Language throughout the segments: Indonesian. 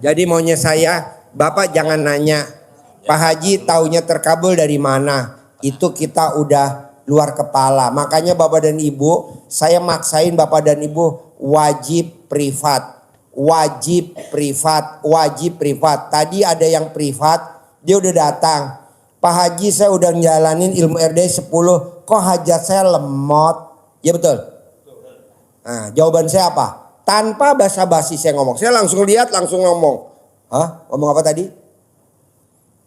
Jadi maunya saya, Bapak jangan nanya, Pak Haji taunya terkabul dari mana? Itu kita udah luar kepala. Makanya Bapak dan Ibu, saya maksain Bapak dan Ibu wajib privat. Wajib privat, wajib privat. Tadi ada yang privat, dia udah datang. Pak Haji saya udah ngejalanin ilmu RD 10, kok hajat saya lemot? Ya betul? Nah, jawaban saya apa? Tanpa basa-basi saya ngomong. Saya langsung lihat, langsung ngomong. Hah? Ngomong apa tadi?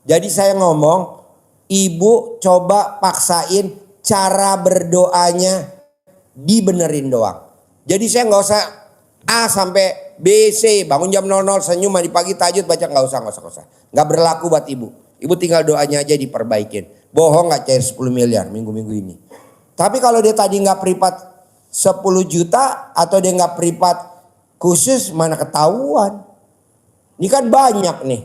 Jadi saya ngomong, Ibu coba paksain cara berdoanya dibenerin doang. Jadi saya nggak usah A sampai B, C, bangun jam 00, senyum, mandi pagi, tahajud, baca, nggak usah. Nggak berlaku buat Ibu. Ibu tinggal doanya aja diperbaikin. Bohong nggak cair 10 miliar minggu-minggu ini. Tapi kalau dia tadi nggak privat 10 juta atau dia nggak privat khusus, mana ketahuan. Ini kan banyak nih.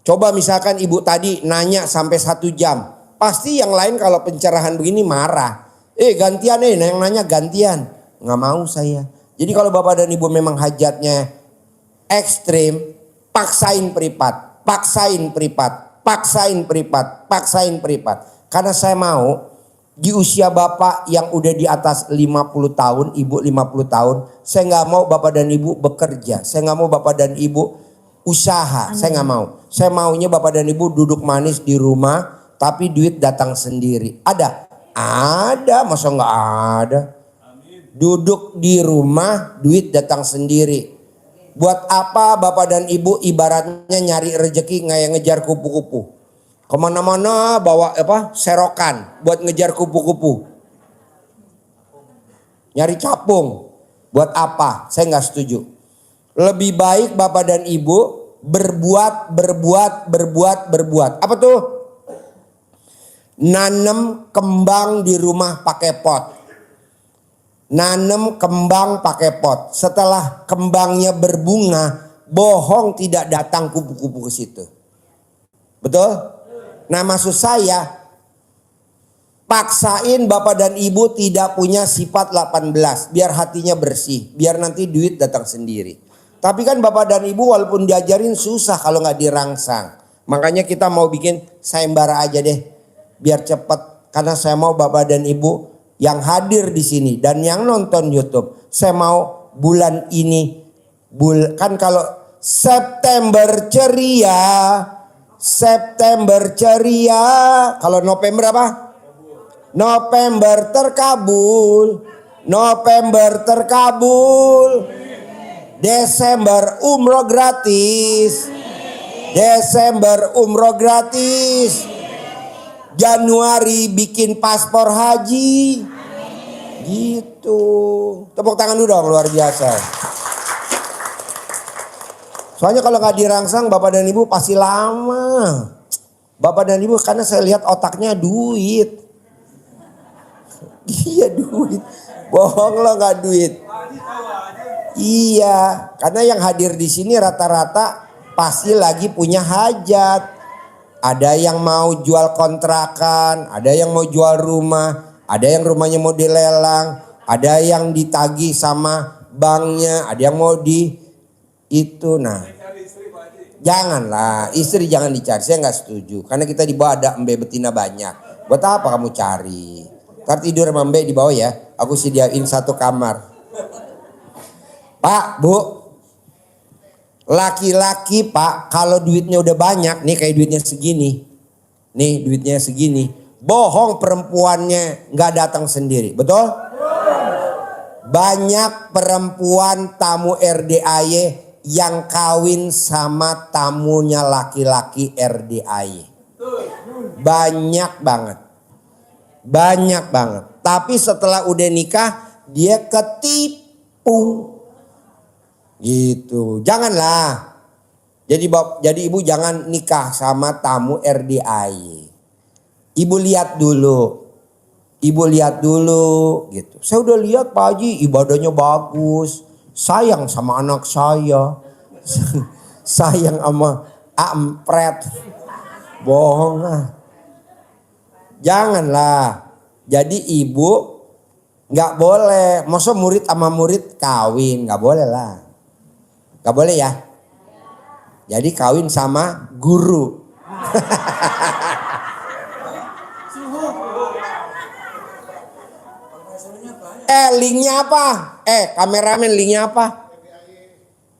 Coba misalkan Ibu tadi nanya sampai 1 jam. Pasti yang lain kalau pencerahan begini marah. Gantian yang nanya gantian. Nggak mau saya. Jadi kalau Bapak dan Ibu memang hajatnya ekstrim, paksain privat. Karena saya mau di usia Bapak yang udah di atas 50 tahun, Ibu 50 tahun, saya nggak mau Bapak dan Ibu bekerja. Saya nggak mau Bapak dan Ibu usaha. Saya nggak mau. Saya maunya Bapak dan Ibu duduk manis di rumah, tapi duit datang sendiri. Ada, masa nggak ada? Duduk di rumah, duit datang sendiri. Buat apa Bapak dan Ibu ibaratnya nyari rezeki nggak yang ngejar kupu-kupu? Kemana-mana bawa serokan buat ngejar kupu-kupu. Nyari capung. Buat apa? Saya nggak setuju. Lebih baik Bapak dan Ibu berbuat. Apa tuh? Nanem kembang di rumah pakai pot. Nanem kembang pakai pot. Setelah kembangnya berbunga, bohong tidak datang kupu-kupu ke situ. Betul? Nah, maksud saya, paksain Bapak dan Ibu tidak punya sifat 18. Biar hatinya bersih. Biar nanti duit datang sendiri. Tapi kan Bapak dan Ibu walaupun diajarin susah kalau nggak dirangsang. Makanya kita mau bikin sayembara aja deh. Biar cepat. Karena saya mau Bapak dan Ibu yang hadir di sini dan yang nonton YouTube. Saya mau bulan ini. Kan kalau September ceria. Kalau November apa? November terkabul. Desember umroh gratis. Januari bikin paspor haji. Gitu. Tepuk tangan dulu dong, luar biasa. Soalnya kalau nggak dirangsang Bapak dan Ibu pasti lama. Bapak dan Ibu karena saya lihat otaknya duit. Iya duit. Bohong lo nggak duit. Iya, karena yang hadir di sini rata-rata pasti lagi punya hajat. Ada yang mau jual kontrakan, ada yang mau jual rumah, ada yang rumahnya mau dilelang, ada yang ditagih sama banknya, ada yang mau itu. Nah, janganlah istri jangan dicari, saya nggak setuju karena kita di bawah ada embe betina banyak. Buat apa kamu cari? Ntar tidur sama embe di bawah ya, aku sediain 1 kamar. Pak, Bu, laki-laki Pak kalau duitnya udah banyak nih kayak duitnya segini, bohong perempuannya nggak datang sendiri, betul? Banyak perempuan tamu RDAY yang kawin sama tamunya laki-laki RDAY. Banyak banget. Tapi setelah udah nikah dia ketipu. Gitu. Janganlah. Jadi ibu jangan nikah sama tamu RDAY. Ibu lihat dulu gitu. Saya udah lihat Pak Haji ibadahnya bagus. Sayang sama anak saya. Sayang sama ampret. Bohong lah. Janganlah. Jadi ibu gak boleh. Masa murid sama murid kawin. Gak boleh lah. Gak boleh ya. Jadi kawin sama guru. Linknya apa? Kameramen linknya apa?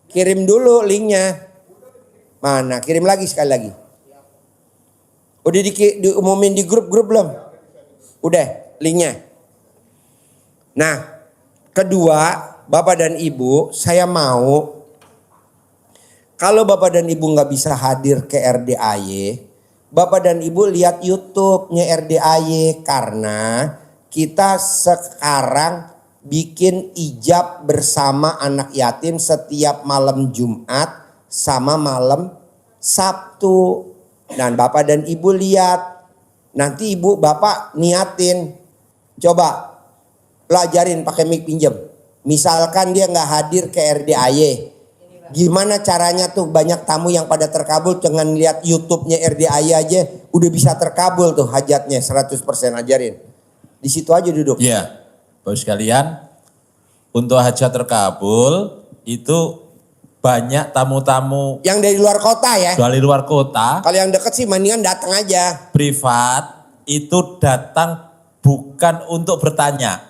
Kirim dulu linknya. Mana? Kirim lagi sekali lagi. Udah diumumin di grup-grup belum? Udah linknya. Nah, kedua, Bapak dan Ibu, saya mau kalau Bapak dan Ibu nggak bisa hadir ke RDAY, Bapak dan Ibu lihat YouTube-nya RDAY karena kita sekarang bikin ijab bersama anak yatim setiap malam Jumat sama malam Sabtu. Dan Bapak dan Ibu lihat, nanti Ibu Bapak niatin, coba pelajarin pakai mic pinjem. Misalkan dia nggak hadir ke RDAY, gimana caranya tuh banyak tamu yang pada terkabul dengan lihat YouTube-nya RDAY aja udah bisa terkabul tuh hajatnya 100% ajarin. Di situ aja duduk. Iya, Bapak sekalian, untuk hajat terkabul itu banyak tamu-tamu yang dari luar kota ya. dari luar kota. Kalau yang deket sih mendingan datang aja. Privat itu datang bukan untuk bertanya.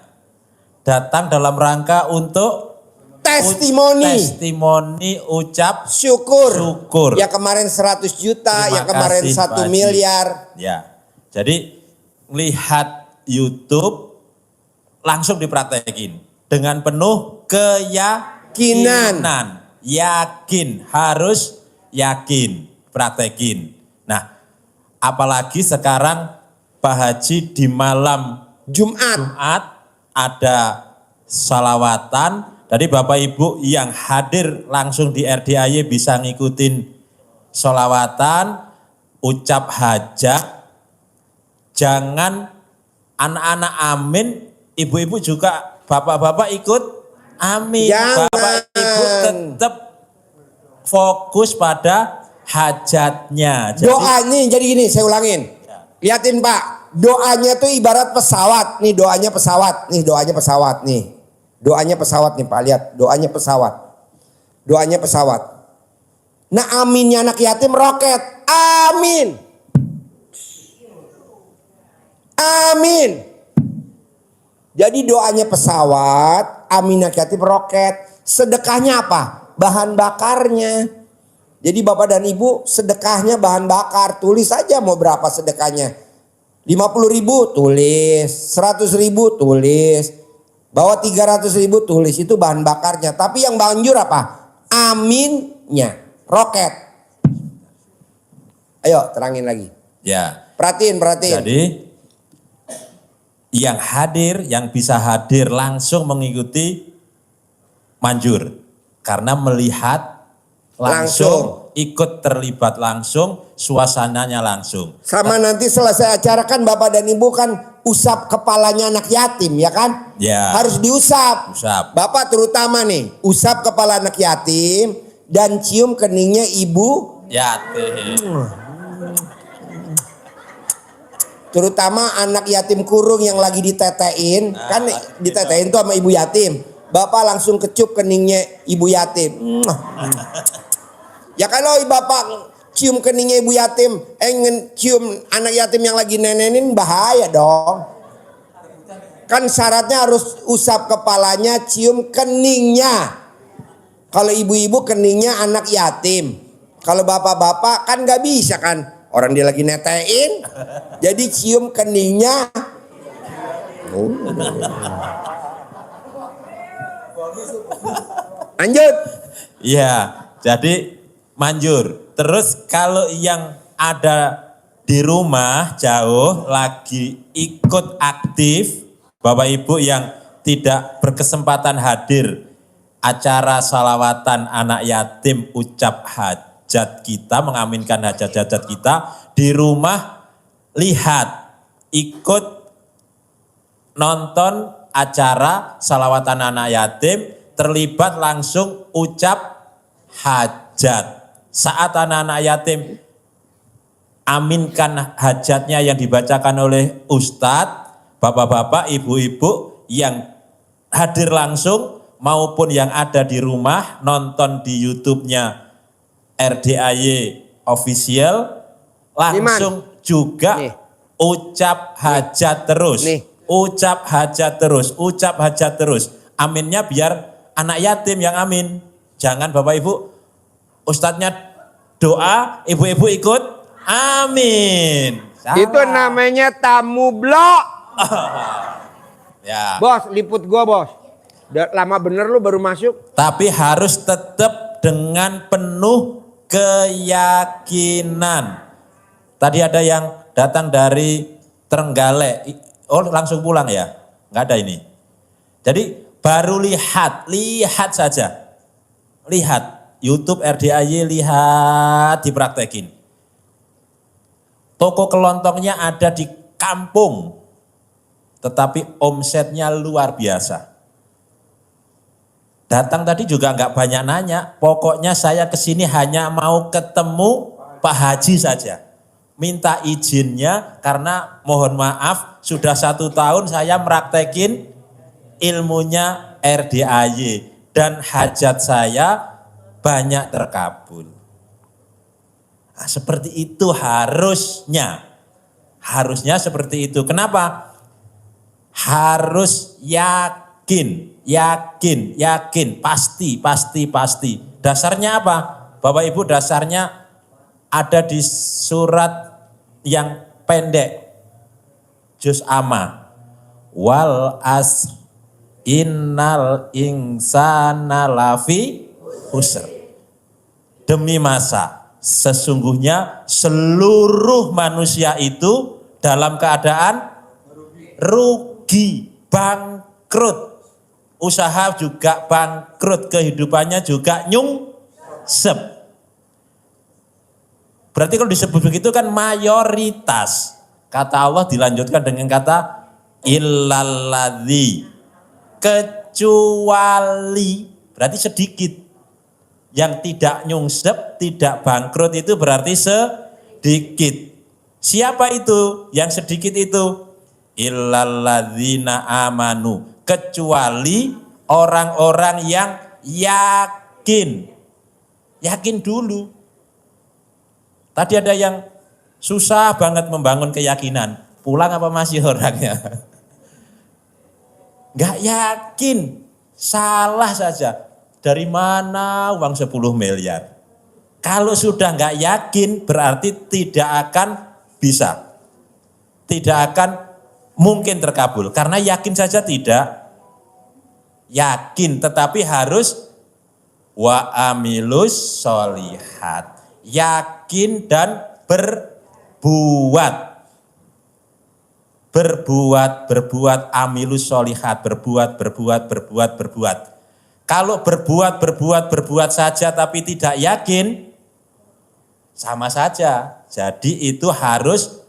Datang dalam rangka untuk testimoni ucap syukur. Yang kemarin 100 juta, Terima yang kemarin kasih, 1 Pak Haji. miliar. Ya. Jadi lihat YouTube langsung dipraktekin dengan penuh keyakinan. Yakin, harus yakin, praktekin. Nah, apalagi sekarang Pak Haji di malam Jumat ada salawatan. Jadi Bapak Ibu yang hadir langsung di RDAY bisa ngikutin salawatan, ucap hajat. Jangan anak-anak amin, ibu-ibu juga, bapak-bapak ikut amin. Jangan. Bapak Ibu tetap fokus pada hajatnya. Doa nih jadi gini, saya ulangin. Liatin Pak, doanya tuh ibarat pesawat. Nih doanya pesawat, nih doanya pesawat nih. Doanya pesawat nih Pak, lihat doanya pesawat. Doanya pesawat. Nah aminnya anak yatim roket. Amin. Amin. Jadi doanya pesawat, amin anak yatim roket. Sedekahnya apa? Bahan bakarnya. Jadi Bapak dan Ibu sedekahnya bahan bakar. Tulis aja mau berapa sedekahnya. 50.000 tulis. 100.000 tulis. Bawa 300.000 tulis. Itu bahan bakarnya. Tapi yang banjur apa? Aminnya. Roket. Ayo terangin lagi. Ya. Perhatiin. Jadi yang hadir, yang bisa hadir langsung mengikuti manjur. Karena melihat langsung, ikut terlibat langsung, suasananya langsung. Sama nanti selesai acara kan Bapak dan Ibu kan usap kepalanya anak yatim ya kan? Ya. Harus diusap. Bapak terutama nih, usap kepala anak yatim dan cium keningnya ibu yatim. Terutama anak yatim kurung yang lagi ditetein, kan ditetein tuh sama ibu yatim. Bapak langsung kecup keningnya ibu yatim. Ya kalau Bapak cium keningnya ibu yatim, cium anak yatim yang lagi nenenin bahaya dong. Kan syaratnya harus usap kepalanya, cium keningnya. Kalau ibu-ibu keningnya anak yatim. Kalau bapak-bapak kan gak bisa kan. Orang dia lagi netein, jadi cium keningnya. Lanjut. Iya, jadi manjur. Terus kalau yang ada di rumah jauh lagi ikut aktif, Bapak Ibu yang tidak berkesempatan hadir acara salawatan anak yatim ucap hajat kita, mengaminkan hajat-hajat kita di rumah, lihat, ikut nonton acara salawatan anak yatim, terlibat langsung ucap hajat. Saat anak-anak yatim aminkan hajatnya yang dibacakan oleh ustadz, bapak-bapak, ibu-ibu yang hadir langsung maupun yang ada di rumah nonton di YouTube-nya RDAY official, langsung juga Nih. ucap hajat terus. Nih. Ucap hajat terus, ucap hajat terus. Aminnya biar anak yatim yang amin. Jangan Bapak Ibu, ustadznya doa, ibu-ibu ikut amin. Salah. Itu namanya tamu blok. Ya. Bos, liput gua bos. Lama bener lu baru masuk. Tapi harus tetap dengan penuh keyakinan. Tadi ada yang datang dari Trenggalek. Oh langsung pulang ya? Nggak ada ini. Jadi baru lihat saja. Lihat. YouTube RDAY, lihat dipraktekin. Toko kelontongnya ada di kampung. Tetapi omsetnya luar biasa. Datang tadi juga nggak banyak nanya, pokoknya saya kesini hanya mau ketemu Pak Haji saja. Minta izinnya karena mohon maaf sudah 1 tahun saya meraktekin ilmunya RDAY dan hajat saya banyak terkabul. Nah, seperti itu harusnya seperti itu. Kenapa? Harus yakin, pasti. Dasarnya apa? Bapak Ibu, dasarnya ada di surat yang pendek. Juz Amma. Wal asr innal insana lafi khusr. Demi masa, sesungguhnya seluruh manusia itu dalam keadaan rugi, bangkrut. Usaha juga bangkrut, kehidupannya juga nyungsep. Berarti kalau disebut begitu kan mayoritas. Kata Allah dilanjutkan dengan kata illalladzi, kecuali, berarti sedikit. Yang tidak nyungsep, tidak bangkrut itu berarti sedikit. Siapa itu yang sedikit itu? Illalladzina amanu, kecuali orang-orang yang yakin. Yakin dulu. Tadi ada yang susah banget membangun keyakinan. Pulang apa masih orangnya? Enggak yakin. Salah saja. Dari mana uang 10 miliar? Kalau sudah enggak yakin berarti tidak akan bisa. Tidak akan mungkin terkabul. Karena yakin saja tidak. Yakin tetapi harus wa amilus sholihat. Yakin dan berbuat. Berbuat amilus sholihat. Berbuat. Kalau berbuat saja tapi tidak yakin, sama saja. Jadi itu harus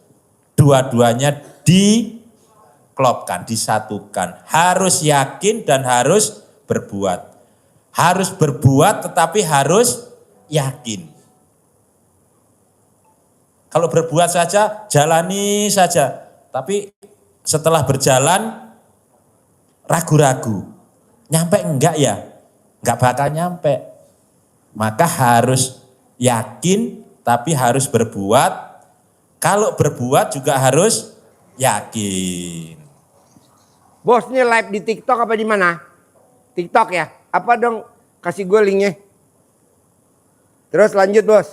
dua-duanya diklopkan, disatukan. Harus yakin dan harus berbuat. Harus berbuat tetapi harus yakin. Kalau berbuat saja, jalani saja. Tapi setelah berjalan, ragu-ragu. Nyampe enggak ya? Enggak bakal nyampe. Maka harus yakin, tapi harus berbuat. Kalau berbuat juga harus yakin. Bos, ini live di TikTok apa di mana? TikTok ya? Apa dong? Kasih gue linknya. Terus lanjut bos.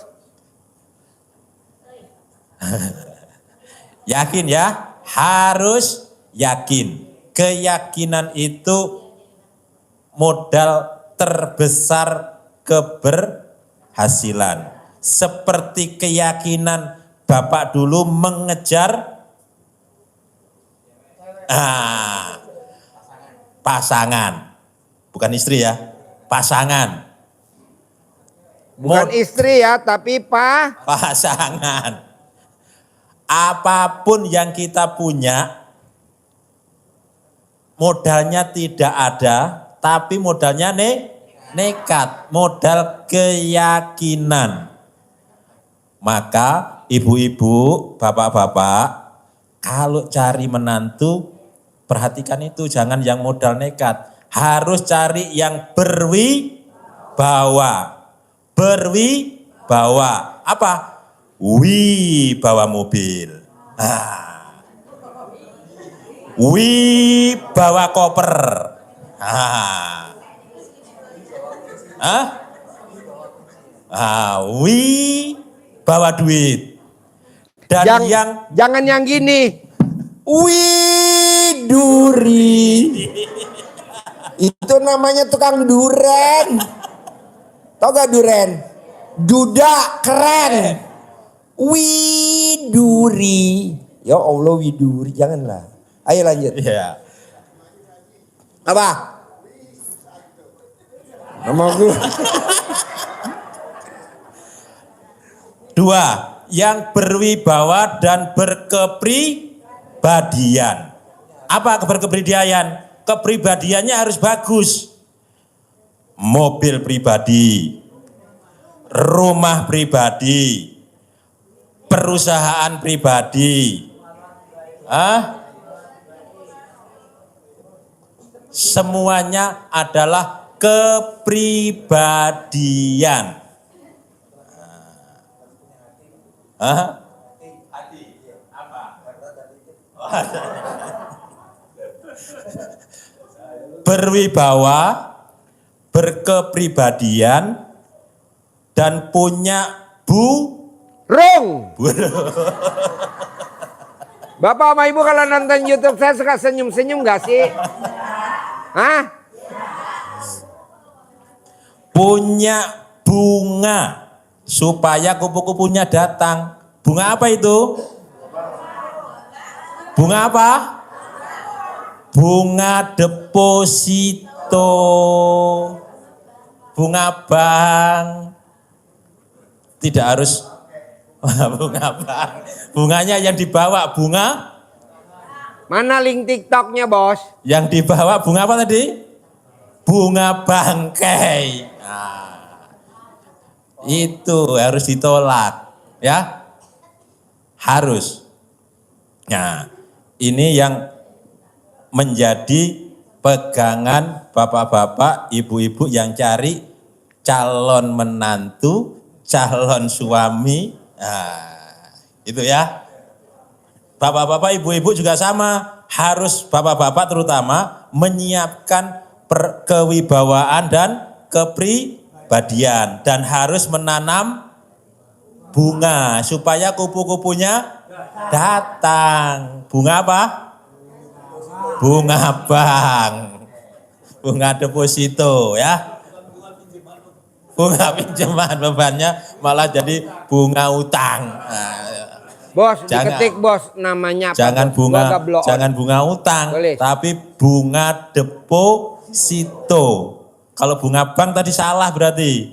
Yakin ya, harus yakin. Keyakinan itu modal terbesar keberhasilan. Seperti keyakinan Bapak dulu mengejar pasangan. Bukan istri ya, pasangan. Bukan istri ya, tapi pasangan. Apapun yang kita punya, modalnya tidak ada, tapi modalnya nekat, modal keyakinan. Maka ibu-ibu, bapak-bapak, kalau cari menantu, perhatikan itu, jangan yang modal nekat. Harus cari yang berwibawa. bawa apa? Bawa mobil. Bawa koper. Bawa duit. Dan jangan yang gini. Duri. Itu namanya tukang duren. Tau gak duren? Duda keren. Duri. Ya Allah widuri, janganlah. Ayo lanjut. ya. Apa? Nama gue. 2. Yang berwibawa dan berkepribadian. Apa berkepribadian? Kepribadiannya harus bagus. Mobil pribadi, rumah pribadi, perusahaan pribadi. Semuanya adalah kepribadian. Berwibawa, berkepribadian, dan punya Rung. Bapak sama Ibu kalau nonton YouTube saya suka senyum-senyum gak sih? Hah? punya bunga supaya kupu-kupunya datang. Bunga apa itu? Bunga apa? Bunga deposito. Bunga bank. Tidak harus bunga bank. Bunganya yang dibawa bunga. Mana link TikToknya bos? Yang dibawa bunga apa tadi? Bunga bangkai. Nah, itu harus ditolak, ya. Harus. Nah, ini yang menjadi pegangan bapak-bapak, ibu-ibu yang cari calon menantu, calon suami. Nah, itu ya. Bapak-bapak, ibu-ibu juga sama. Harus bapak-bapak terutama menyiapkan kewibawaan dan kepribadian. Dan harus menanam bunga supaya kupu-kupunya datang. Bunga apa? Bunga bank. Bunga deposito ya. Bunga pinjaman, bebannya malah jadi bunga utang. Nah, bos, diketik bos, namanya apa? Jangan bos? bunga, jangan bunga utang, boleh. tapi bunga deposito. Kalau bunga bank tadi salah berarti.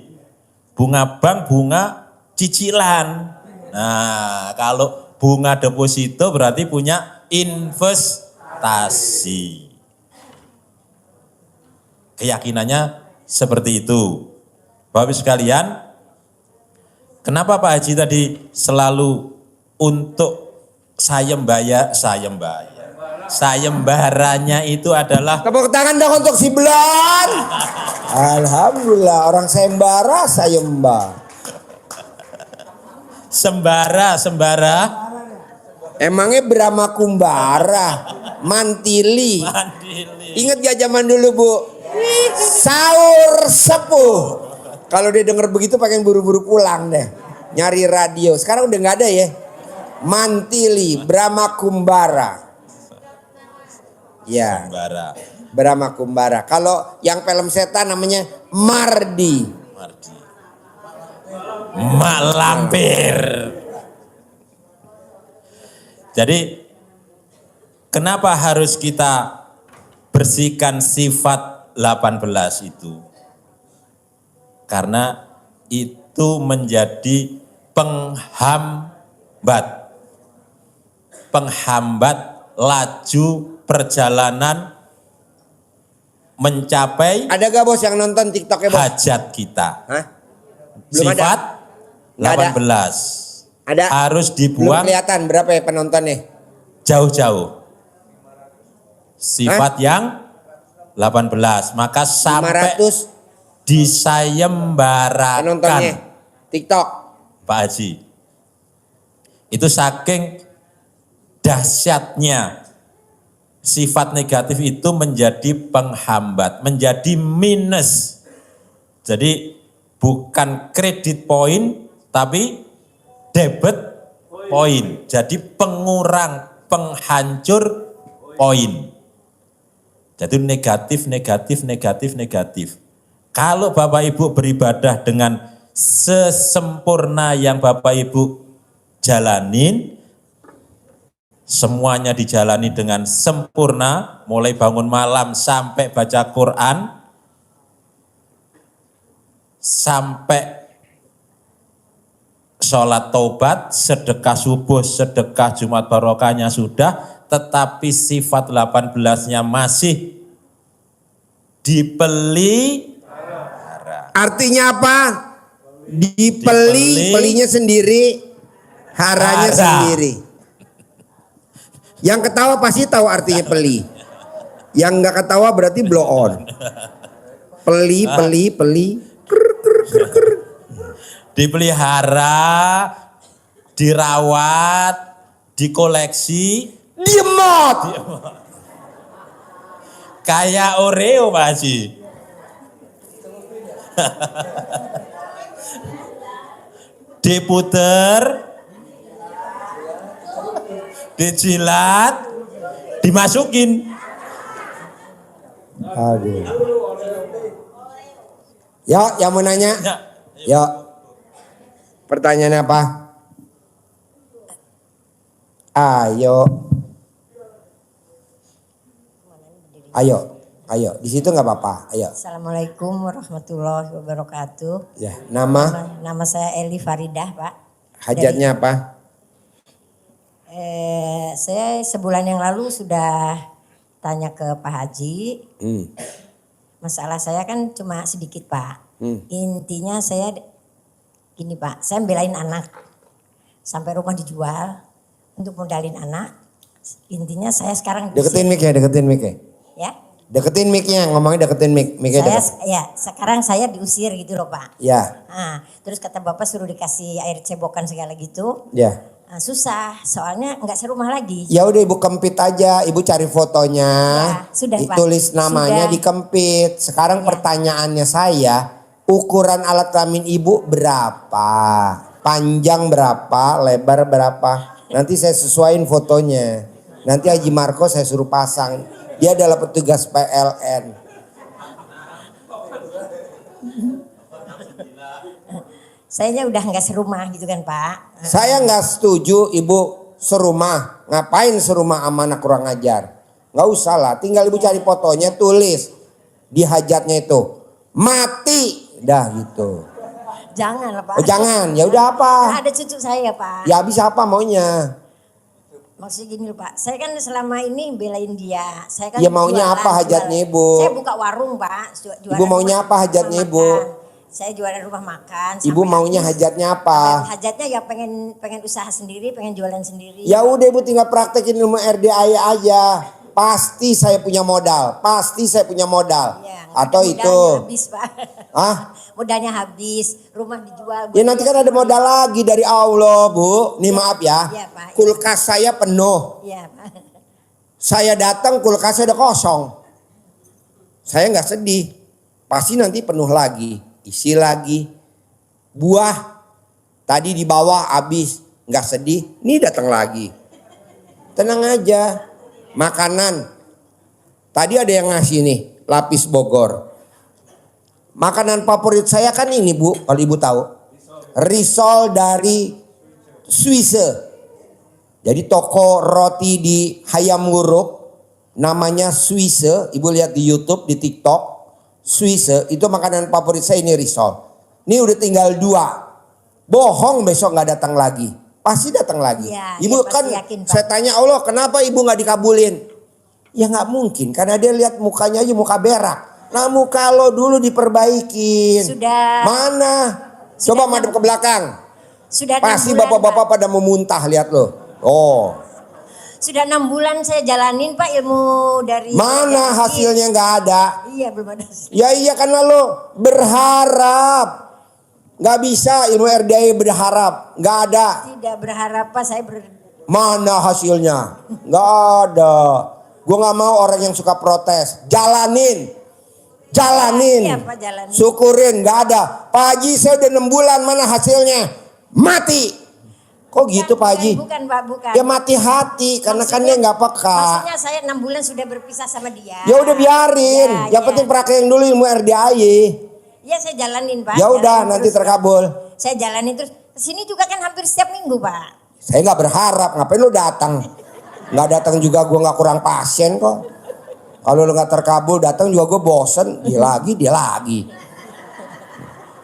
Bunga bank, bunga cicilan. Nah, kalau bunga deposito berarti punya investasi. Keyakinannya seperti itu. Bapak Ibu sekalian, kenapa Pak Haji tadi selalu untuk sayembaranya itu adalah tepuk tangan dong untuk si Blon. Alhamdulillah orang sayembara sayembara. Sembara. Emangnya Brahma Kumbara, Mantili. Ingat gak zaman dulu Bu? Sahur sepuh. Kalau dia denger begitu pengen buru-buru pulang deh. Nyari radio. Sekarang udah gak ada ya. Mantili, Brahma Kumbara. Ya. Brahma Kumbara. Kalau yang film setan namanya Mardi. Mak Lampir. Jadi kenapa harus kita bersihkan sifat 18 itu? Karena itu menjadi penghambat laju perjalanan mencapai ada gak bos yang nonton TikToknya bos? Hajat kita. Hah? Belum sifat ada. 18 ada. Harus dibuang. Belum kelihatan berapa ya penontonnya? Jauh-jauh. Sifat yang 18 maka sampai 500 disayembarakan penontonnya TikTok. Pak Haji. Itu saking dahsyatnya sifat negatif itu menjadi penghambat, menjadi minus. Jadi bukan kredit poin, tapi debit poin. Jadi pengurang, penghancur poin. Jadi negatif, negatif, negatif, negatif. Kalau Bapak Ibu beribadah dengan sesempurna yang Bapak Ibu jalanin, semuanya dijalani dengan sempurna, mulai bangun malam sampai baca Quran, sampai sholat taubat, sedekah subuh, sedekah Jumat barokahnya sudah, tetapi sifat 18-nya masih dipelihara. Artinya apa? Dipeli, pelinya sendiri, haranya sendiri. Yang ketawa pasti tahu artinya peli. Yang nggak ketawa berarti blow on. Peli, peli, peli. Dipelihara, dirawat, dikoleksi, Diemot. kayak Oreo Pak Haji. Diputer, dijilat, dimasukin. Aduh. Ya, yang mau nanya? Ya. Pertanyaannya apa? Ayo. Ayo. Di situ nggak apa-apa. Ayo. Assalamualaikum warahmatullahi wabarakatuh. Ya, nama? Nama saya Eli Faridah, Pak. Hajatnya apa? Saya sebulan yang lalu sudah tanya ke Pak Haji. Masalah saya kan cuma sedikit, Pak. Intinya saya gini, Pak. Saya belain anak. Sampai rumah dijual untuk modalin anak. Intinya saya sekarang Deketin mic ya. Ya. Deketin mic-nya, ngomongnya deketin mic. Sekarang saya diusir gitu loh, Pak. Ya. Nah, terus kata Bapak suruh dikasih air cebokan segala gitu. Ya. Nah, susah, soalnya nggak serumah lagi. Ya udah Ibu kempit aja, Ibu cari fotonya. Ya, sudah, Pak. Ditulis namanya, Sudah. dikempit. Sekarang Ya. pertanyaannya saya, ukuran alat kelamin Ibu berapa? Panjang berapa? Lebar berapa? Nanti saya sesuaiin fotonya. Nanti Haji Marco saya suruh pasang. Dia adalah petugas PLN. Sayanya udah nggak serumah gitu kan, Pak. Saya nggak setuju Ibu serumah. Ngapain serumah sama anak kurang ajar? Nggak usah lah. Tinggal Ibu cari fotonya, tulis di hajatnya itu mati, dah gitu. Jangan lah, Pak. Oh jangan, ya udah apa? Ada cucu saya, Pak. Ya habis apa maunya? Maksudnya gini loh, Pak. Saya kan selama ini belain dia. Saya kan Ya maunya jualan, apa hajatnya, jualan. Ibu? Saya buka warung, Pak. Ibu maunya apa hajatnya, rumah Ibu? makan. Saya jualan rumah makan. Ibu sampai maunya habis. hajatnya apa? Hajatnya ya pengen usaha sendiri, pengen jualan sendiri. Ya udah Ibu tinggal praktekin ilmu RDI aja. Pasti saya punya modal. Ya, Atau modalnya itu. habis, Pak. Hah? Modalnya habis, rumah dijual. Ya nanti kan ada modal lagi dari Allah, Bu. Nih maaf ya. Iya, Pak. Kulkas saya penuh. Iya, Pak. Saya datang kulkasnya udah kosong. Saya nggak sedih. Pasti nanti penuh lagi. Isi lagi. Buah. Tadi di bawah habis. Nggak sedih. Nih datang lagi. Tenang aja. Makanan. Tadi ada yang ngasih nih. Lapis Bogor. Makanan favorit saya kan ini, Bu. Kalau Ibu tahu. Risol dari Swiss. Jadi toko roti di Hayam Wuruk. Namanya Swiss. Ibu lihat di YouTube, di TikTok. Swiss. Itu makanan favorit saya ini risol. Ini udah tinggal 2. Bohong besok gak datang lagi. Pasti datang lagi. Ya, Ibu ya, kan pasti yakin, Pak. saya tanya Allah kenapa Ibu gak dikabulin? Ya gak mungkin. Karena dia lihat mukanya aja muka berak. Nah muka lo dulu diperbaikin. Sudah. Mana? Coba madep ke belakang. Sudah 6 Pasti bulan, bapak-bapak Pak. pada mau muntah lihat lo. Oh. Sudah 6 bulan saya jalanin, Pak, ilmu dari. Mana hasilnya nggak ada? Iya, belum ada. Ya iya karena lo berharap. Nggak bisa ilmu RDI berharap. Nggak ada. Tidak berharap Pak, saya Mana hasilnya? Nggak ada. Gue nggak mau orang yang suka protes. Jalanin. Iya, Pak, jalanin. Syukurin, nggak ada. Pak Haji saya udah 6 bulan, mana hasilnya? Mati. Kok gitu Pak Haji? Bukan Pak, bukan. Ya mati hati, karena kan dia nggak peka. Maksudnya saya 6 bulan sudah berpisah sama dia. Ya udah biarin. Yang penting praktekin dulu ilmu RDI. Iya saya jalanin Pak. Ya udah Jalanin nanti terus, terkabul. Pak. Saya jalanin terus. Kesini juga kan hampir setiap minggu Pak. Saya nggak berharap, ngapain lu datang? Nggak datang juga gue nggak kurang pasien kok. Kalau lu nggak terkabul datang juga gue bosen. Dia lagi.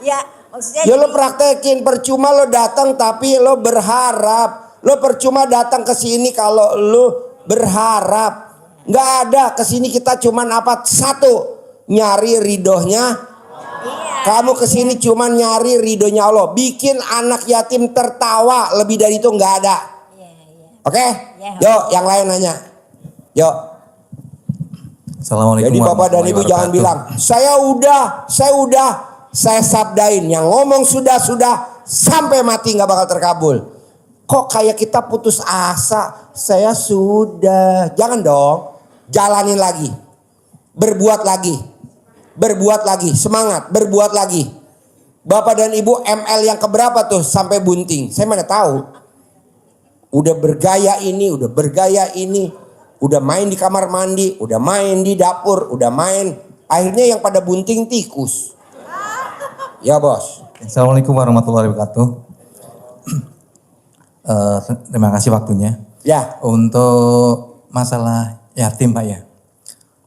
Ya maksudnya. Ya lo praktekin, percuma lo datang tapi lo berharap. Lo percuma datang ke sini kalau lo berharap. Nggak ada, ke sini kita cuman apa? Satu, nyari ridhonya. Iya, Kamu ke sini cuman nyari ridhonya Allah. Bikin anak yatim tertawa, lebih dari itu nggak ada. Iya. Oke? Ya. Yuk, yang lain nanya. Yuk. Assalamualaikum. Jadi Bapak dan Ibu jangan bilang, saya udah, saya sabdain. Yang ngomong sudah, sampai mati nggak bakal terkabul. Kok kayak kita putus asa, saya sudah. Jangan dong, jalanin lagi. Berbuat lagi, semangat, berbuat lagi. Bapak dan Ibu ML yang keberapa tuh sampai bunting? Saya mana tahu. Udah bergaya ini, udah main di kamar mandi, udah main di dapur, udah main. Akhirnya yang pada bunting tikus. Ya bos. Assalamualaikum warahmatullahi wabarakatuh. Terima kasih waktunya. Ya. Untuk masalah yatim Pak ya.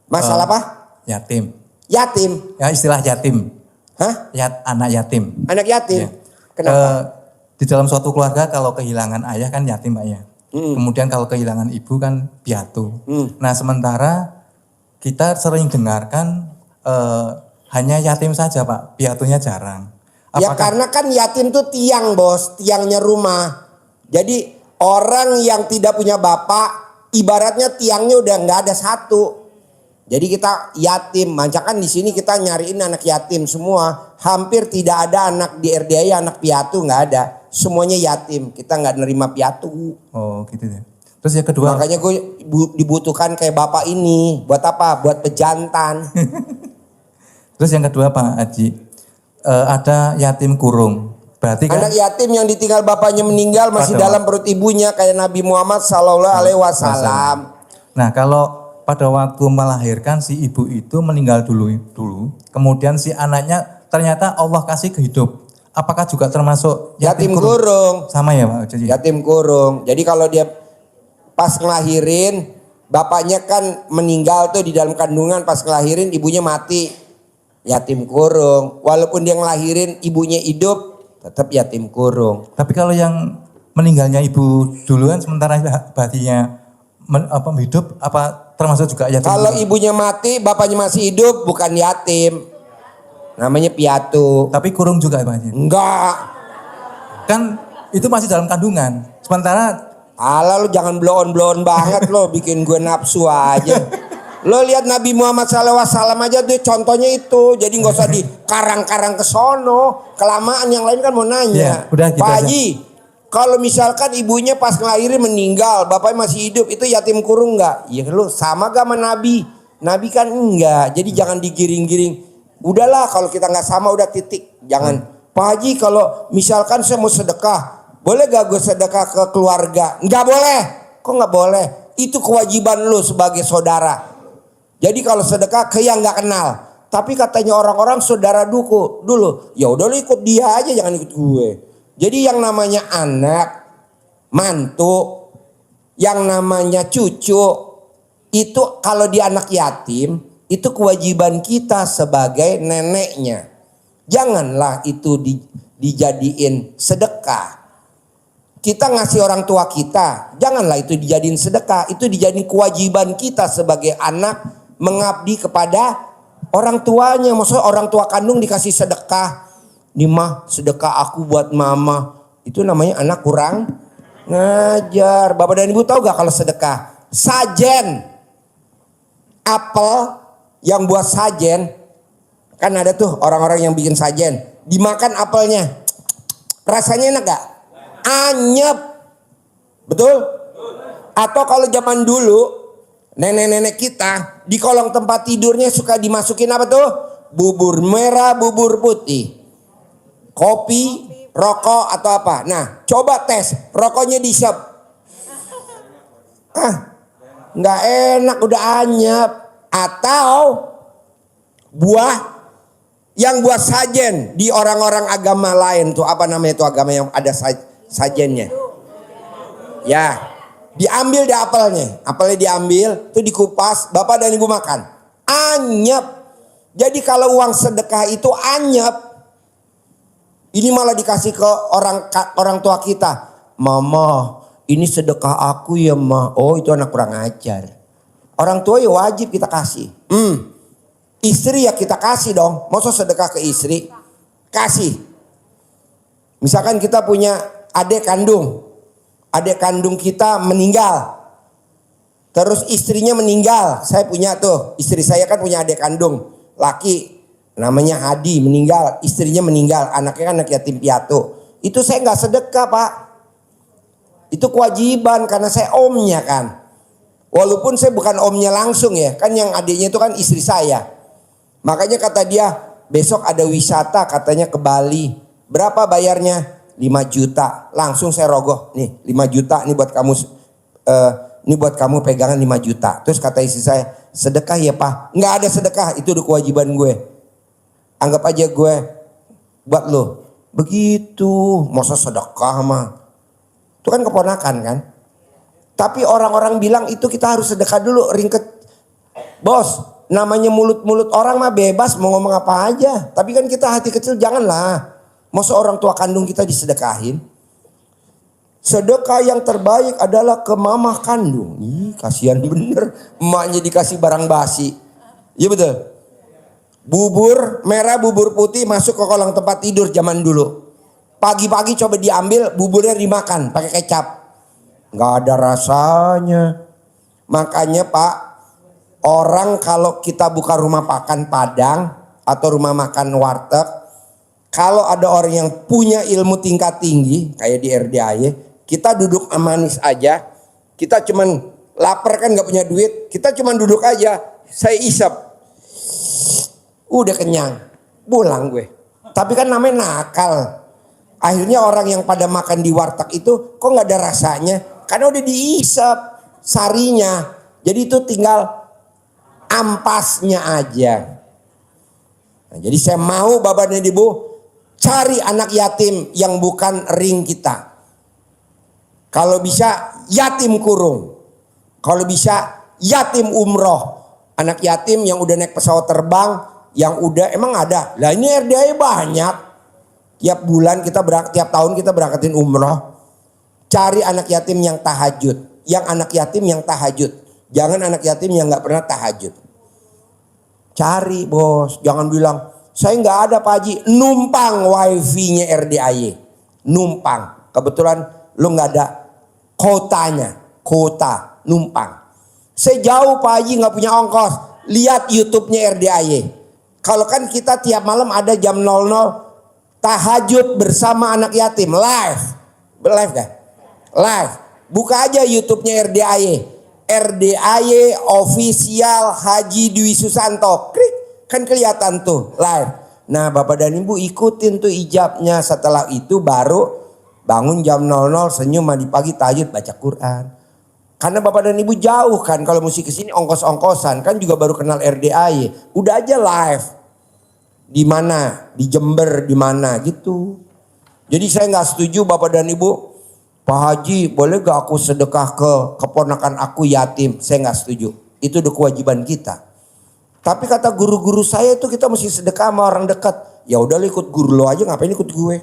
Masalah apa? Yatim. Yatim. Ya istilah yatim. Hah? Anak yatim. Anak yatim. Ya. Kenapa? Di dalam suatu keluarga kalau kehilangan ayah kan yatim Pak ya. Kemudian kalau kehilangan ibu kan piatu. Nah sementara kita sering dengarkan hanya yatim saja Pak, piatunya jarang. Ya karena kan yatim tuh tiang bos, tiangnya rumah. Jadi orang yang tidak punya bapak, ibaratnya tiangnya udah nggak ada satu. Jadi kita yatim, mancakan di sini kita nyariin anak yatim semua. Hampir tidak ada anak di RDI anak piatu, nggak ada. Semuanya yatim, kita nggak nerima piatu. Oh gitu ya. Terus yang kedua. Makanya gue dibutuhkan kayak bapak ini. Buat apa? Buat pejantan. Terus yang kedua Pak Haji, ada yatim kurung. Berarti kan anak yatim yang ditinggal bapaknya meninggal masih dalam perut ibunya kayak Nabi Muhammad Sallallahu Alaihi Wasallam. Nah kalau pada waktu melahirkan si ibu itu meninggal dulu, kemudian si anaknya ternyata Allah kasih ke hidup. Apakah juga termasuk yatim kurung? Sama ya Pak Haji? Yatim kurung. Jadi kalau dia pas ngelahirin, bapaknya kan meninggal tuh di dalam kandungan, pas ngelahirin ibunya mati. Yatim kurung. Walaupun dia ngelahirin ibunya hidup, tetap yatim kurung. Tapi kalau yang meninggalnya ibu duluan sementara bayinya hidup, apa termasuk juga yatim? Kalau ibunya mati, bapaknya masih hidup, bukan yatim. Namanya piatu. Tapi kurung juga Pak Haji? Enggak. Kan itu masih dalam kandungan. Sementara Alah lu jangan blow-on banget lo, bikin gue nafsu aja. Lo lihat Nabi Muhammad SAW aja tuh contohnya itu. Jadi gak usah di karang-karang ke sono. Kelamaan yang lain kan mau nanya. Ya, udah gitu Pak aja. Haji, kalau misalkan ibunya pas ngelahirin meninggal, bapaknya masih hidup, itu yatim kurung gak? Iya lu sama gak sama Nabi? Nabi kan enggak, jadi jangan digiring-giring. Udahlah kalau kita gak sama udah titik. Jangan. Pak Haji kalau misalkan saya mau sedekah, boleh gak gue sedekah ke keluarga? Nggak boleh. Kok nggak boleh? Itu kewajiban lu sebagai saudara. Jadi kalau sedekah ke yang nggak kenal. Tapi katanya orang-orang saudara dulu. Ya udah lu ikut dia aja, jangan ikut gue. Jadi yang namanya anak, mantu, yang namanya cucu, itu kalau dia anak yatim, itu kewajiban kita sebagai neneknya. Janganlah itu dijadiin sedekah. Kita ngasih orang tua kita, janganlah itu dijadiin sedekah. Itu dijadiin kewajiban kita sebagai anak mengabdi kepada orang tuanya. Maksudnya orang tua kandung dikasih sedekah. Nih mah sedekah aku buat mama. Itu namanya anak kurang ngajar. Bapak dan Ibu tahu gak kalau sedekah? Sajen. Apel yang buat sajen. Kan ada tuh orang-orang yang bikin sajen. dimakan apelnya. Rasanya enak gak? Anyep. Betul? Atau kalau zaman dulu nenek-nenek kita di kolong tempat tidurnya suka dimasukin apa tuh? Bubur merah, bubur putih. Kopi, rokok atau apa. Nah coba tes, rokoknya diisep. Nggak enak, udah anyep. Atau buah yang buat sajen di orang-orang agama lain tuh, apa namanya itu agama yang ada sajennya? Ya, diambil deh apelnya diambil, tuh dikupas, bapak dan ibu makan, anyep. Jadi kalau uang sedekah itu anyep, ini malah dikasih ke orang tua kita, mama, ini sedekah aku ya ma. Oh itu anak kurang ajar. Orang tua ya wajib kita kasih. Istri ya kita kasih dong. Masa sedekah ke istri? Kasih. Misalkan kita punya adik kandung. Adik kandung kita meninggal. Terus istrinya meninggal. Saya punya tuh. Istri saya kan punya adik kandung. Laki. Namanya Hadi meninggal. Istrinya meninggal. Anaknya kan anak yatim piatu. Itu saya gak sedekah pak. Itu kewajiban karena saya omnya kan. Walaupun saya bukan omnya langsung ya. Kan yang adiknya itu kan istri saya. Makanya kata dia besok ada wisata katanya ke Bali. Berapa bayarnya? 5 juta. Langsung saya rogoh. Nih 5 juta nih buat kamu. Ini buat kamu pegangan 5 juta. Terus kata istri saya, sedekah ya pak? Nggak ada sedekah, itu udah kewajiban gue. Anggap aja gue buat lo. Begitu. Masa sedekah mah? Itu kan keponakan kan? Tapi orang-orang bilang itu kita harus sedekah dulu. Ringket. Bos, namanya mulut-mulut orang mah bebas mau ngomong apa aja. Tapi kan kita hati kecil janganlah. Masa orang tua kandung kita disedekahin. Sedekah yang terbaik adalah ke mamah kandung. Ih kasihan bener. Emaknya dikasih barang basi. Iya betul. Bubur merah bubur putih masuk ke kolong tempat tidur zaman dulu. Pagi-pagi coba diambil buburnya dimakan pakai kecap. Gak ada rasanya. Makanya pak, orang kalau kita buka rumah makan Padang atau rumah makan warteg, kalau ada orang yang punya ilmu tingkat tinggi kayak di RDAY, kita duduk manis aja. Kita cuman lapar kan gak punya duit, kita cuman duduk aja. Saya isap, udah kenyang, pulang gue. Tapi kan namanya nakal. Akhirnya orang yang pada makan di warteg itu kok gak ada rasanya, karena udah diisap sarinya. Jadi itu tinggal ampasnya aja. Nah, jadi saya mau bapak dan ibu cari anak yatim yang bukan ring kita. Kalau bisa yatim kurung. Kalau bisa yatim umroh. Anak yatim yang udah naik pesawat terbang, yang udah emang ada. Lah ini RDAY banyak. Tiap bulan kita tiap tahun kita berangkatin umroh. Cari anak yatim yang tahajud. Yang anak yatim yang tahajud. Jangan anak yatim yang gak pernah tahajud. Cari bos. Jangan bilang, saya gak ada Pak Haji. Numpang wifi-nya RDAY. Numpang. Kebetulan lu gak ada kotanya. Kota. Numpang. Saya jauh Pak Haji gak punya ongkos. Lihat YouTube-nya RDAY. Kalau kan kita tiap malam ada jam 00. Tahajud bersama anak yatim. Live. Live gak? Live. Buka aja YouTube-nya RDAY. RDAY official Haji Dwi Susanto. Klik. Kan kelihatan tuh live. Nah bapak dan ibu ikutin tuh ijabnya. Setelah itu baru bangun jam 00 senyum mandi pagi tahajud baca Quran. Karena bapak dan ibu jauh kan. Kalau mesti kesini ongkos-ongkosan. Kan juga baru kenal RDAY. Udah aja live. Di mana? Di Jember di mana gitu. Jadi saya nggak setuju bapak dan ibu. Pak Haji boleh gak aku sedekah ke keponakan aku yatim? Saya gak setuju. Itu udah kewajiban kita. Tapi kata guru-guru saya itu kita mesti sedekah sama orang dekat. Ya udah ikut guru lo aja, ngapain ikut gue?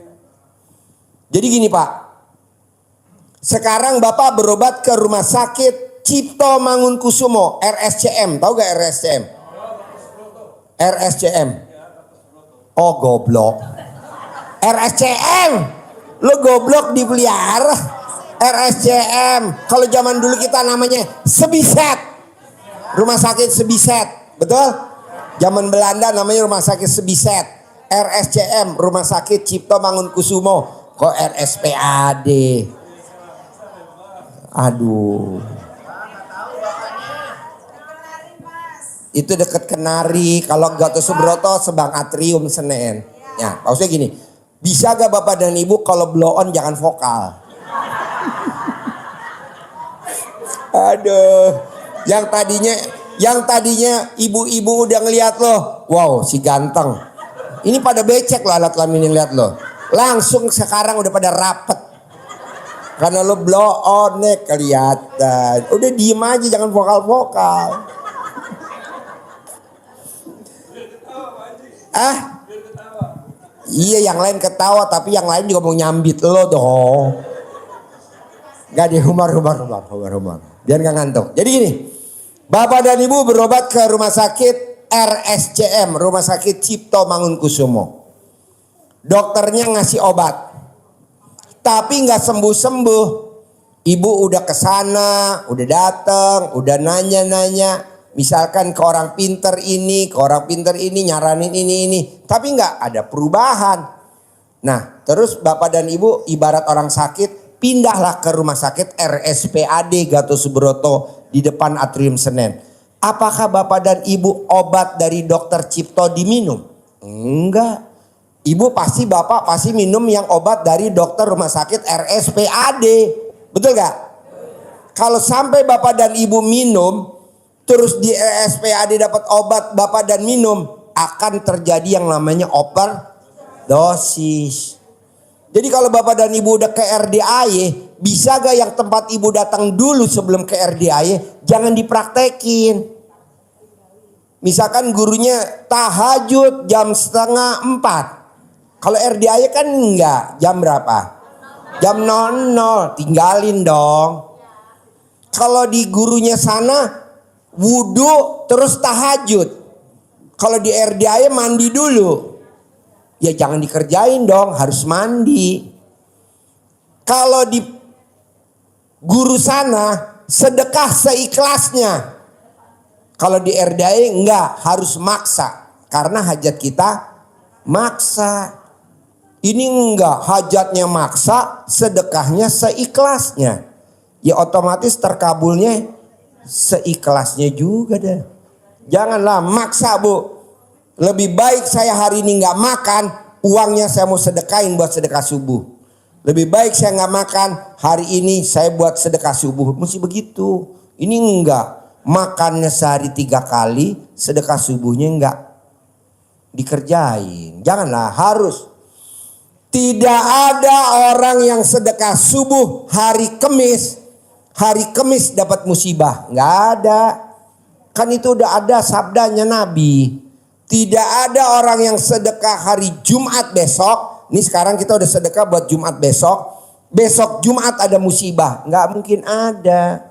Jadi gini Pak. Sekarang Bapak berobat ke rumah sakit Cipto Mangunkusumo, RSCM. Tahu gak RSCM? RSCM. Oh goblok. RSCM. Lo goblok dipelihara. RSCM. Kalau zaman dulu kita namanya Sebiset. Rumah sakit Sebiset. Betul? Zaman Belanda namanya rumah sakit Sebiset. RSCM, Rumah Sakit Cipto Mangunkusumo. Kok RSPAD? Aduh. Itu deket Kenari. Kalau Gatot Subroto Sebang Atrium Senen. Ya, maksudnya gini. Bisa gak Bapak dan Ibu kalau blow on jangan vokal? Aduh. Yang tadinya ibu-ibu udah ngeliat loh. Wow, si ganteng. Ini pada becek loh alat kelamin yang lihat loh. Langsung sekarang udah pada rapet. Karena lo blow on nih kelihatan. Udah diem aja jangan vokal-vokal. Iya yang lain ketawa tapi yang lain juga mau nyambit lo dong. Gak di humor. Biar gak ngantuk. Jadi gini. Bapak dan Ibu berobat ke rumah sakit RSCM. Rumah sakit Cipto Mangunkusumo. Dokternya ngasih obat. Tapi gak sembuh-sembuh. Ibu udah kesana. Udah datang. Udah nanya-nanya. Misalkan ke orang pinter ini, ke orang pinter ini, nyaranin ini. Tapi nggak ada perubahan. Nah, terus Bapak dan Ibu ibarat orang sakit, pindahlah ke rumah sakit RSPAD Gatot Subroto di depan Atrium Senen. Apakah Bapak dan Ibu obat dari dokter Cipto diminum? Enggak. Bapak pasti minum yang obat dari dokter rumah sakit RSPAD. Betul gak? Kalau sampai Bapak dan Ibu minum, terus di RSPAD dapat obat Bapak dan minum, akan terjadi yang namanya overdosis. Jadi kalau Bapak dan Ibu udah ke RDAY, bisa gak yang tempat Ibu datang dulu sebelum ke RDAY, jangan dipraktekin. Misalkan gurunya tahajud jam 3:30. Kalau RDAY kan enggak, jam berapa? Jam 00, tinggalin dong. Kalau di gurunya sana wudu terus tahajud. Kalau di RDAY mandi dulu. Ya jangan dikerjain dong, harus mandi. Kalau di guru sana sedekah seikhlasnya. Kalau di RDAY enggak, harus maksa. Karena hajat kita maksa. Ini enggak, hajatnya maksa, sedekahnya seikhlasnya. Ya otomatis terkabulnya seikhlasnya juga deh. Janganlah maksa Bu. Lebih baik saya hari ini gak makan, uangnya saya mau sedekahin buat sedekah subuh. Lebih baik saya gak makan, hari ini saya buat sedekah subuh. Mesti begitu. Ini enggak, makannya sehari 3 kali, sedekah subuhnya enggak dikerjain. Janganlah, harus. Tidak ada orang yang sedekah subuh hari Kemis dapat musibah. Nggak ada. Kan itu udah ada sabdanya Nabi. Tidak ada orang yang sedekah hari Jumat besok. Ini sekarang kita udah sedekah buat Jumat besok. Besok Jumat ada musibah. Nggak mungkin ada.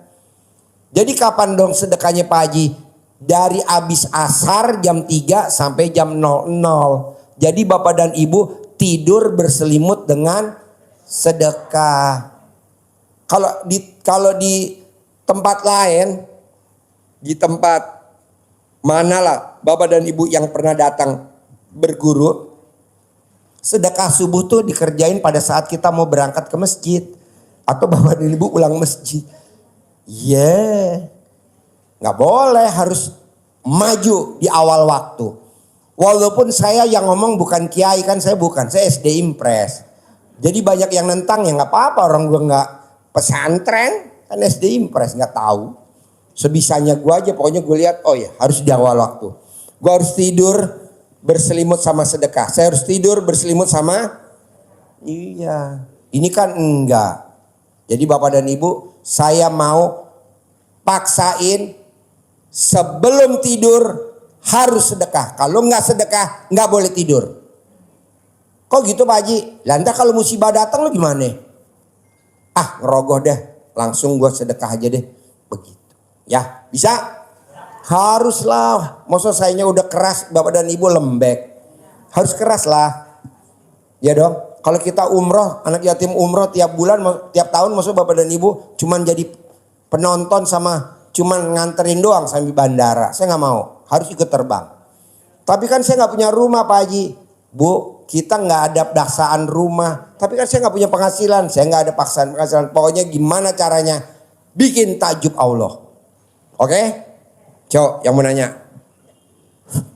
Jadi kapan dong sedekahnya Pak Haji? Dari abis asar jam 3 sampai jam 00. Jadi Bapak dan Ibu tidur berselimut dengan sedekah. Kalau di tempat lain, di tempat manalah Bapak dan Ibu yang pernah datang berguru, sedekah subuh tuh dikerjain pada saat kita mau berangkat ke masjid atau Bapak dan Ibu pulang masjid. Nggak boleh, harus maju di awal waktu. Walaupun saya yang ngomong bukan kiai, kan saya bukan, saya SD Impres. Jadi banyak yang nentang, ya nggak apa-apa, orang gue nggak pesantren, kan SD Impres, nggak tahu. Sebisanya gue aja, pokoknya gue lihat, oh ya harus di awal waktu. Gue harus tidur berselimut sama sedekah. Saya harus tidur berselimut sama, iya. Ini kan enggak. Jadi Bapak dan Ibu, saya mau paksain sebelum tidur harus sedekah. Kalau nggak sedekah nggak boleh tidur. Kok gitu Pak Haji? Lantas kalau musibah datang lu gimana? Ngerogoh deh. Langsung gue sedekah aja deh. Begitu. Ya bisa? Haruslah. Maksud sayanya udah keras, Bapak dan Ibu lembek. Harus keras lah. Ya dong. Kalau kita umroh, anak yatim umroh tiap bulan, tiap tahun, maksud Bapak dan Ibu cuman jadi penonton sama cuman nganterin doang sampai bandara. Saya nggak mau. Harus ikut terbang. Tapi kan saya nggak punya rumah Pak Haji. Bu, kita nggak ada daksaan rumah. Tapi kan saya nggak punya penghasilan. Saya nggak ada paksaan penghasilan. Pokoknya gimana caranya bikin takjub Allah. Oke? Cok, yang mau nanya.